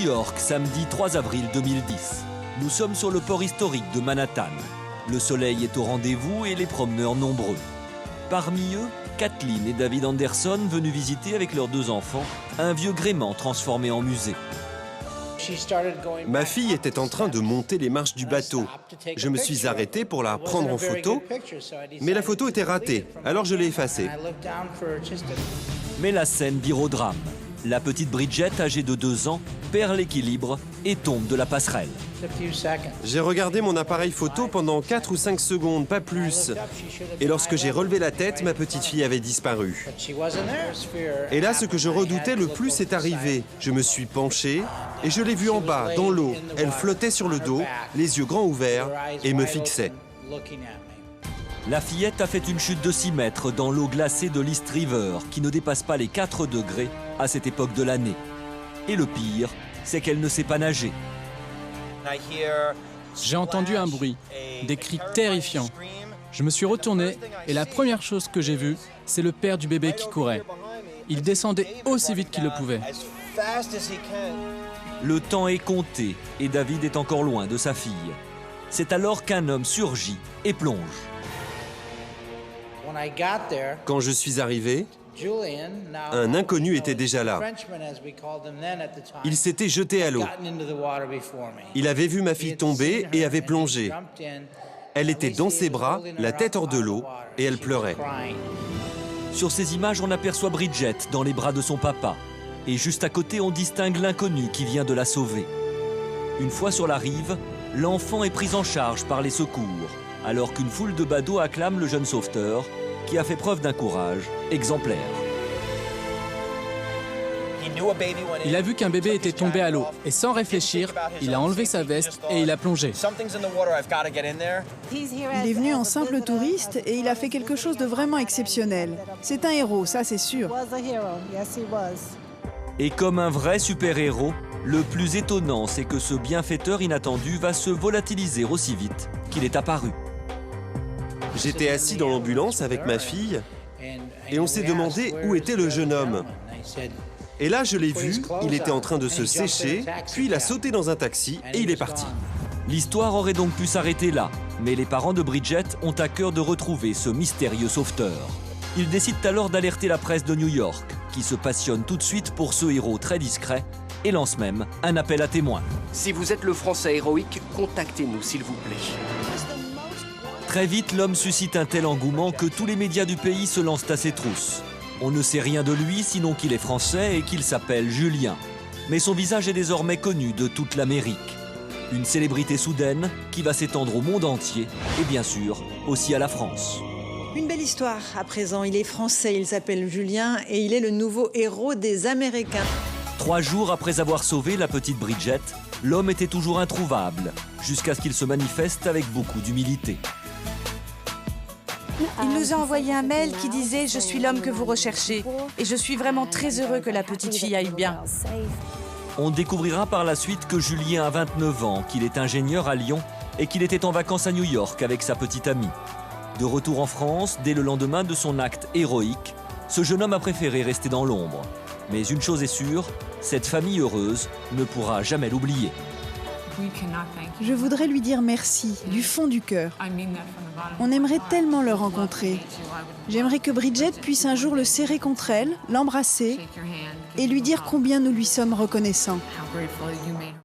York, samedi 3 avril 2010. Nous sommes sur le port historique de Manhattan. Le soleil est au rendez-vous et les promeneurs nombreux. Parmi eux, Kathleen et David Anderson venus visiter avec leurs 2 enfants un vieux gréement transformé en musée. Ma fille était en train de monter les marches du bateau. Je me suis arrêté pour la prendre en photo, mais la photo était ratée, alors je l'ai effacée. Mais la scène vire au drame. La petite Bridget, âgée de 2 ans, perd l'équilibre et tombe de la passerelle. J'ai regardé mon appareil photo pendant 4 ou 5 secondes, pas plus. Et lorsque j'ai relevé la tête, ma petite fille avait disparu. Et là, ce que je redoutais le plus est arrivé. Je me suis penché et je l'ai vue en bas, dans l'eau. Elle flottait sur le dos, les yeux grands ouverts, et me fixait. La fillette a fait une chute de 6 mètres dans l'eau glacée de l'East River, qui ne dépasse pas les 4 degrés à cette époque de l'année. Et le pire, c'est qu'elle ne sait pas nager. J'ai entendu un bruit, des cris terrifiants. Je me suis retourné et la première chose que j'ai vue, c'est le père du bébé qui courait. Il descendait aussi vite qu'il le pouvait. Le temps est compté et David est encore loin de sa fille. C'est alors qu'un homme surgit et plonge. Quand je suis arrivé, un inconnu était déjà là. Il s'était jeté à l'eau. Il avait vu ma fille tomber et avait plongé. Elle était dans ses bras, la tête hors de l'eau, et elle pleurait. Sur ces images, on aperçoit Bridget dans les bras de son papa. Et juste à côté, on distingue l'inconnu qui vient de la sauver. Une fois sur la rive, l'enfant est pris en charge par les secours, alors qu'une foule de badauds acclame le jeune sauveteur, qui a fait preuve d'un courage exemplaire. Il a vu qu'un bébé était tombé à l'eau et sans réfléchir, il a enlevé sa veste et il a plongé. Il est venu en simple touriste et il a fait quelque chose de vraiment exceptionnel. C'est un héros, ça c'est sûr. Et comme un vrai super-héros, le plus étonnant, c'est que ce bienfaiteur inattendu va se volatiliser aussi vite qu'il est apparu. J'étais assis dans l'ambulance avec ma fille et on s'est demandé où était le jeune homme. Et là, je l'ai vu, il était en train de se sécher, puis il a sauté dans un taxi et il est parti. L'histoire aurait donc pu s'arrêter là, mais les parents de Bridget ont à cœur de retrouver ce mystérieux sauveteur. Ils décident alors d'alerter la presse de New York, qui se passionne tout de suite pour ce héros très discret et lance même un appel à témoins. Si vous êtes le Français héroïque, contactez-nous, s'il vous plaît. Très vite, l'homme suscite un tel engouement que tous les médias du pays se lancent à ses trousses. On ne sait rien de lui, sinon qu'il est français et qu'il s'appelle Julien. Mais son visage est désormais connu de toute l'Amérique. Une célébrité soudaine qui va s'étendre au monde entier et bien sûr aussi à la France. Une belle histoire à présent. Il est français, il s'appelle Julien et il est le nouveau héros des Américains. 3 jours après avoir sauvé la petite Bridget, l'homme était toujours introuvable, jusqu'à ce qu'il se manifeste avec beaucoup d'humilité. Il nous a envoyé un mail qui disait « Je suis l'homme que vous recherchez et je suis vraiment très heureux que la petite fille aille bien. » On découvrira par la suite que Julien a 29 ans, qu'il est ingénieur à Lyon et qu'il était en vacances à New York avec sa petite amie. De retour en France, dès le lendemain de son acte héroïque, ce jeune homme a préféré rester dans l'ombre. Mais une chose est sûre, cette famille heureuse ne pourra jamais l'oublier. Je voudrais lui dire merci, du fond du cœur. On aimerait tellement le rencontrer. J'aimerais que Bridget puisse un jour le serrer contre elle, l'embrasser et lui dire combien nous lui sommes reconnaissants.